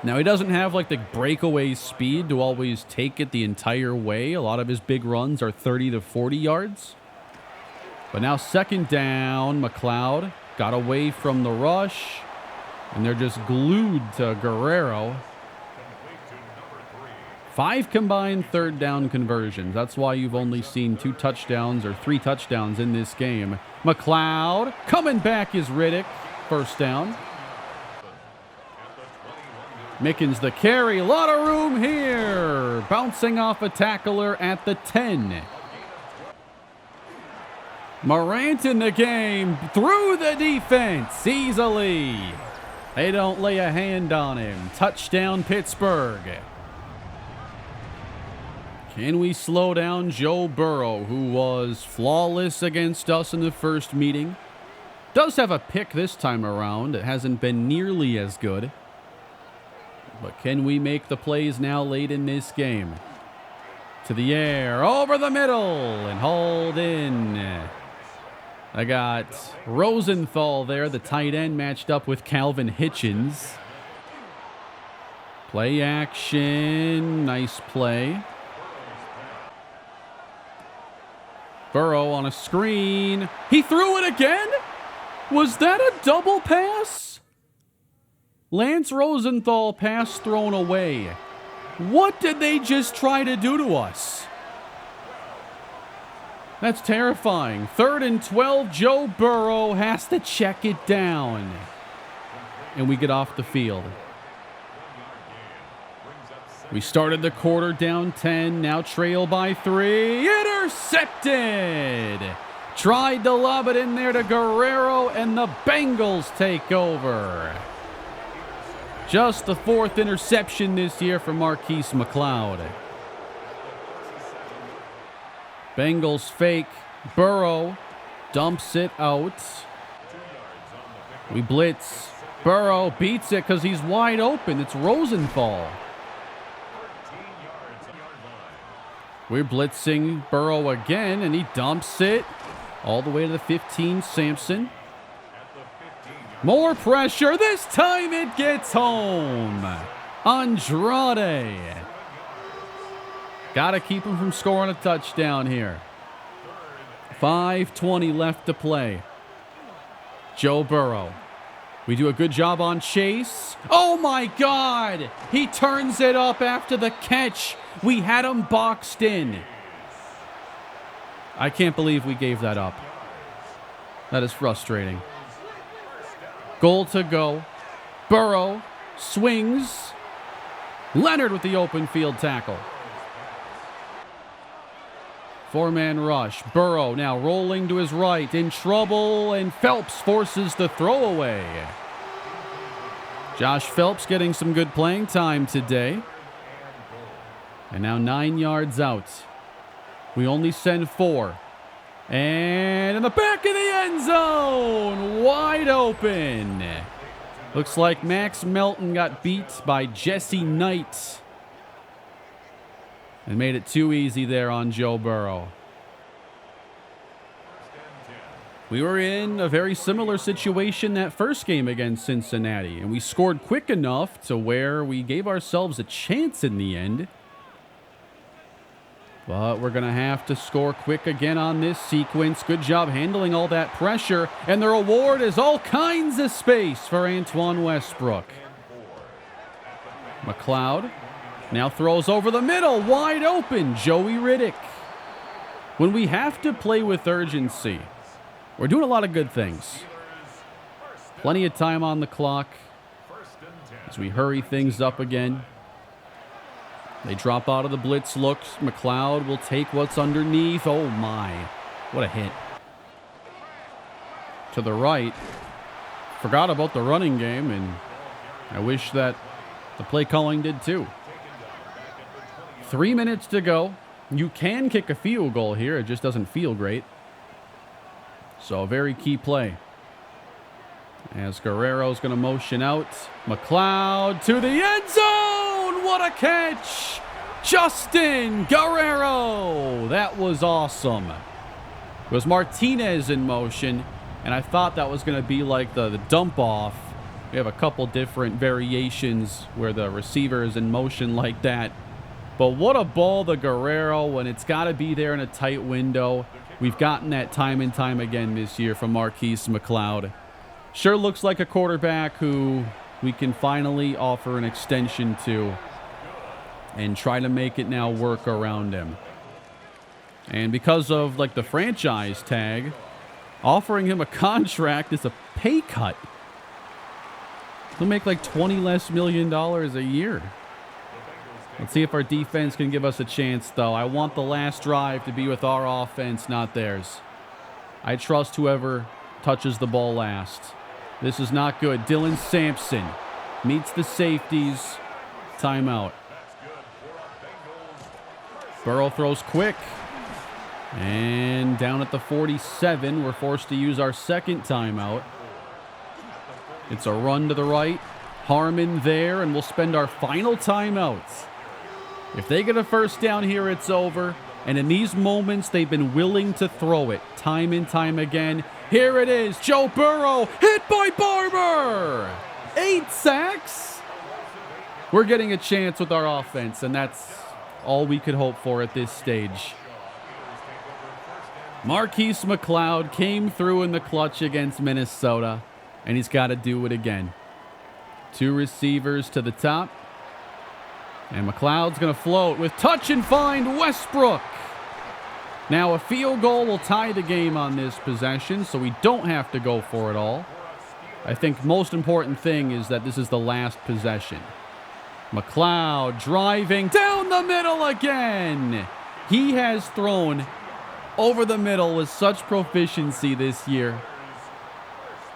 Now, he doesn't have like the breakaway speed to always take it the entire way. A lot of his big runs are 30 to 40 yards. But now second down, McLeod got away from the rush, and they're just glued to Guerrero. 5 combined third down conversions. That's why you've only seen 2 touchdowns or 3 touchdowns in this game. McLeod coming back is Riddick. First down. Mickens the carry. A lot of room here. Bouncing off a tackler at the 10. Morant in the game. Through the defense easily. They don't lay a hand on him. Touchdown Pittsburgh. Can we slow down Joe Burrow, who was flawless against us in the first meeting? Does have a pick this time around. It hasn't been nearly as good. But can we make the plays now late in this game? To the air, over the middle, and hauled in. I got Rosenthal there, the tight end, matched up with Calvin Hitchens. Play action, nice play. Burrow on a screen. He threw it again? Was that a double pass? Lance Rosenthal pass thrown away. What did they just try to do to us? That's terrifying. 3rd and 12, Joe Burrow has to check it down. And we get off the field. We started the quarter down 10, now trail by 3. Intercepted! Tried to lob it in there to Guerrero, and the Bengals take over. Just the 4th interception this year for Marquise McLeod. Bengals fake. Burrow dumps it out. We blitz. Burrow beats it because he's wide open. It's Rosenthal. We're blitzing Burrow again, and he dumps it all the way to the 15. Sampson. More pressure. This time it gets home. Andrade. Got to keep him from scoring a touchdown here. 5:20 left to play. Joe Burrow. We do a good job on Chase. Oh my God! He turns it up after the catch. We had him boxed in. I can't believe we gave that up. That is frustrating. Goal to go. Burrow swings. Leonard with the open field tackle. 4-man rush. Burrow now rolling to his right. In trouble, and Phelps forces the throwaway. Josh Phelps getting some good playing time today. And now 9 yards out. We only send 4. And in the back of the end zone, wide open. Looks like Max Melton got beat by Jesse Knight. And made it too easy there on Joe Burrow. We were in a very similar situation that first game against Cincinnati, and we scored quick enough to where we gave ourselves a chance in the end. But we're going to have to score quick again on this sequence. Good job handling all that pressure, and the reward is all kinds of space for Antoine Westbrook. McLeod now throws over the middle, wide open, Joey Riddick. When we have to play with urgency, we're doing a lot of good things. Plenty of time on the clock as we hurry things up again. They drop out of the blitz looks. McLeod will take what's underneath. Oh my, what a hit. To the right. Forgot about the running game, and I wish that the play calling did too. 3 minutes to go. You can kick a field goal here. It just doesn't feel great. So a very key play. As Guerrero's going to motion out. McLeod to the end zone. What a catch. Justin Guerrero. That was awesome. It was Martinez in motion, and I thought that was going to be like the dump off. We have a couple different variations where the receiver is in motion like that. But what a ball to Guerrero when it's got to be there in a tight window. We've gotten that time and time again this year from Marquise McLeod. Sure looks like a quarterback who we can finally offer an extension to and try to make it now work around him. And because of like the franchise tag, offering him a contract is a pay cut. He'll make like $20 million less a year. Let's see if our defense can give us a chance, though. I want the last drive to be with our offense, not theirs. I trust whoever touches the ball last. This is not good. Dylan Sampson meets the safeties. Timeout. Burrow throws quick. And down at the 47, we're forced to use our second timeout. It's a run to the right. Harmon there, and we'll spend our final timeouts. If they get a first down here, it's over. And in these moments, they've been willing to throw it time and time again. Here it is. Joe Burrow hit by Barber. 8 sacks. We're getting a chance with our offense, and that's all we could hope for at this stage. Marquise McLeod came through in the clutch against Minnesota, and he's got to do it again. 2 receivers to the top. And McLeod's going to float with touch and find Westbrook. Now a field goal will tie the game on this possession, so we don't have to go for it all. I think most important thing is that this is the last possession. McLeod driving down the middle again. He has thrown over the middle with such proficiency this year.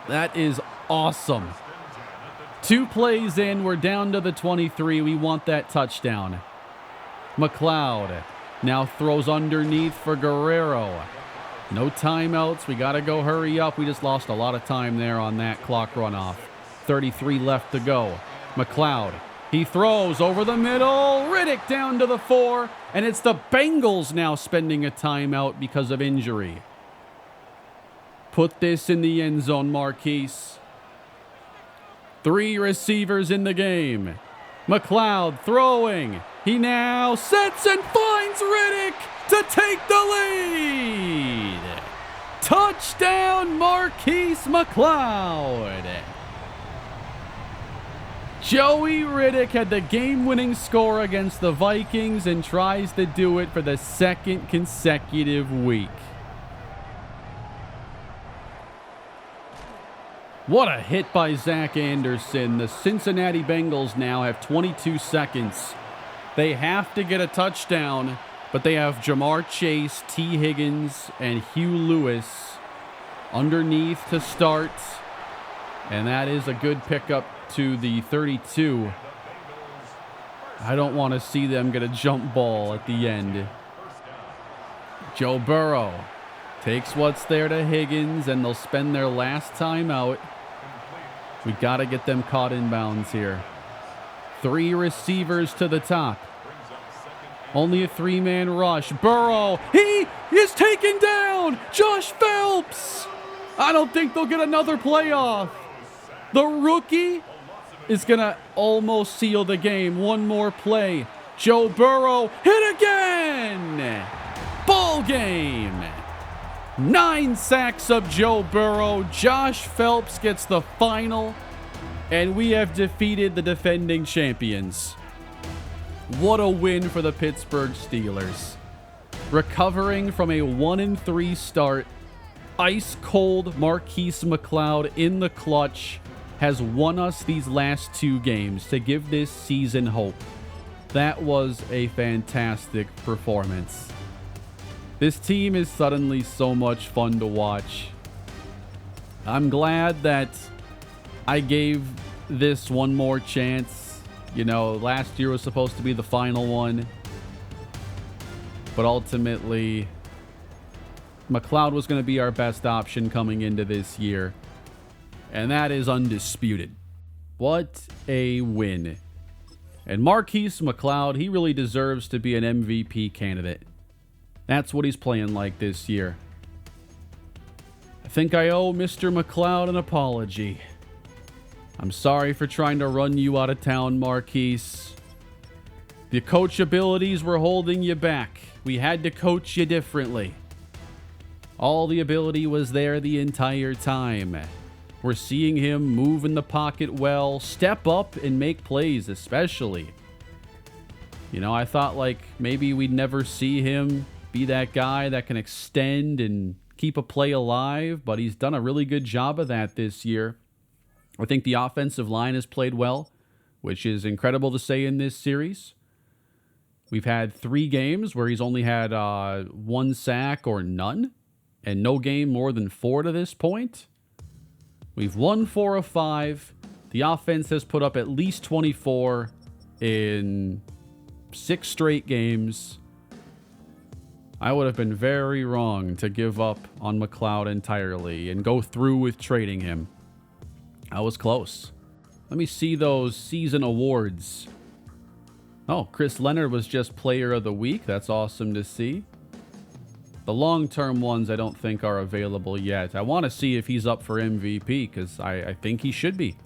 That is awesome. 2 plays in, we're down to the 23. We want that touchdown. McLeod now throws underneath for Guerrero. No timeouts. We got to go hurry up. We just lost a lot of time there on that clock runoff. 33 left to go. McLeod, he throws over the middle. Riddick down to the 4. And it's the Bengals now spending a timeout because of injury. Put this in the end zone, Marquise. 3 receivers in the game. McLeod throwing. He now sets and finds Riddick to take the lead. Touchdown, Marquise McLeod. Joey Riddick had the game-winning score against the Vikings and tries to do it for the 2nd consecutive week. What a hit by Zach Anderson. The Cincinnati Bengals now have 22 seconds. They have to get a touchdown, but they have Jamar Chase, T. Higgins, and Hugh Lewis underneath to start. And that is a good pickup to the 32. I don't want to see them get a jump ball at the end. Joe Burrow takes what's there to Higgins, and they'll spend their last time out. We got to get them caught in bounds here. 3 receivers to the top. Only a 3-man rush. Burrow, he is taken down. Josh Phelps. I don't think they'll get another playoff. The rookie is going to almost seal the game. One more play. Joe Burrow hit again. Ball game. 9 sacks of Joe Burrow. Josh Phelps gets the final, and we have defeated the defending champions. What a win for the Pittsburgh Steelers. Recovering from a 1-3 start, ice-cold Marquise McLeod in the clutch has won us these last 2 games to give this season hope. That was a fantastic performance. This team is suddenly so much fun to watch. I'm glad that I gave this one more chance. You know, last year was supposed to be the final one. But ultimately, McLeod was going to be our best option coming into this year. And that is undisputed. What a win. And Marquise McLeod, he really deserves to be an MVP candidate. That's what he's playing like this year. I think I owe Mr. McLeod an apology. I'm sorry for trying to run you out of town, Marquise. The coach abilities were holding you back. We had to coach you differently. All the ability was there the entire time. We're seeing him move in the pocket well, step up and make plays especially. You know, I thought like maybe we'd never see him be that guy that can extend and keep a play alive, but he's done a really good job of that this year. I think the offensive line has played well, which is incredible to say in this series. We've had 3 games where he's only had 1 sack or none, and no game more than 4 to this point. We've won 4 of 5. The offense has put up at least 24 in 6 straight games. I would have been very wrong to give up on McLeod entirely and go through with trading him. I was close. Let me see those season awards. Oh, Chris Leonard was just player of the week. That's awesome to see. The long-term ones I don't think are available yet. I want to see if he's up for MVP because I think he should be.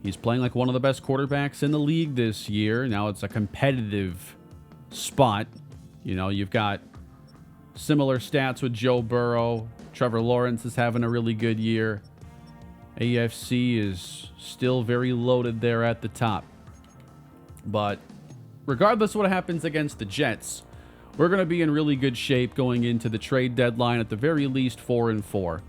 He's playing like one of the best quarterbacks in the league this year. Now it's a competitive spot. You know, you've got similar stats with Joe Burrow. Trevor Lawrence is having a really good year. AFC is still very loaded there at the top. But regardless of what happens against the Jets, we're going to be in really good shape going into the trade deadline, at the very least 4-4.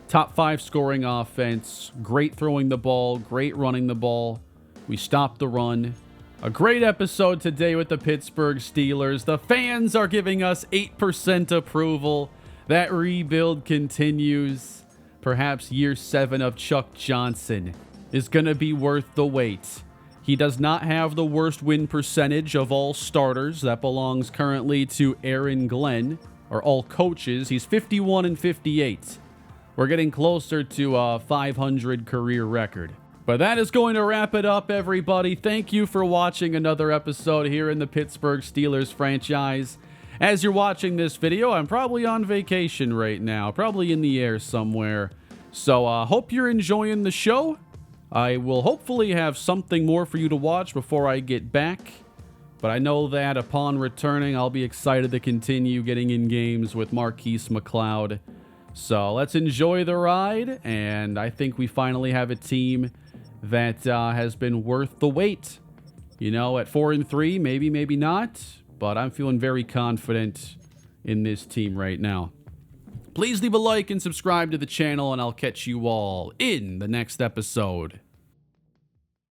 Top 5 scoring offense, great throwing the ball, great running the ball. We stopped the run. A great episode today with the Pittsburgh Steelers. The fans are giving us 8% approval. That rebuild continues. Perhaps year 7 of Chuck Johnson is going to be worth the wait. He does not have the worst win percentage of all starters. That belongs currently to Aaron Glenn, or all coaches. He's 51-58. We're getting closer to a 500 career record. But that is going to wrap it up, everybody. Thank you for watching another episode here in the Pittsburgh Steelers franchise. As you're watching this video, I'm probably on vacation right now, probably in the air somewhere. So hope you're enjoying the show. I will hopefully have something more for you to watch before I get back. But I know that upon returning, I'll be excited to continue getting in games with Marquise McLeod. So let's enjoy the ride. And I think we finally have a team that has been worth the wait. You know, at 4-3, maybe, maybe not. But I'm feeling very confident in this team right now. Please leave a like and subscribe to the channel, and I'll catch you all in the next episode.